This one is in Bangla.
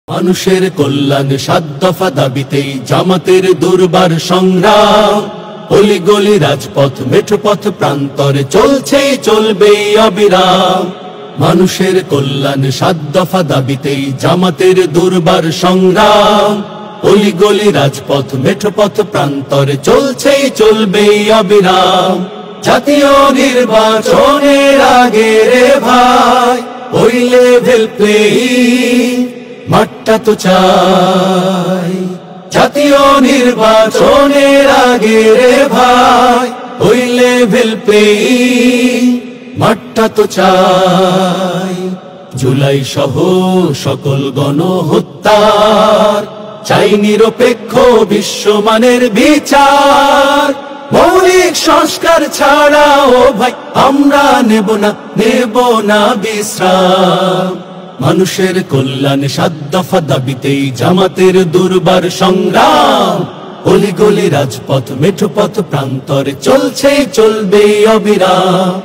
মানুষের কল্যাণ ৭ দফা দাবিতেই জামাতের দুর্বার সংগ্রাম। অলিগলি রাজপথ মেঠোপথ প্রান্তরে চলছেই চলবেই অবিরাম। মানুষের কল্যাণ ৭ দফা দাবিতেই জামাতের দুর্বার সংগ্রাম। অলিগলি রাজপথ মেঠোপথ প্রান্তরে চলছেই চলবেই অবিরাম। জাতীয় নির্বাচনের আগে রে ভাই ওই লেভেল প্লেয়িং মাঠটা তো চাই। জাতীয় নির্বাচনের আগে রে ভাই ওই লেভেল প্লেয়িং মাঠটা তো চাই। জুলাই সহ সকল গণহত্যার চাই নিরপেক্ষ বিশ্বমানের বিচার। মৌলিক সংস্কার ছাড়া ও ভাই আমরা নেব না বিশ্রাম। মানুষের কল্যাণ ৭ দফা দাবিতেই জামাতের দুর্বার সংগ্রাম। অলিগলি রাজপথ মেঠোপথ প্রান্তরে চলছে চলবে অবিরাম।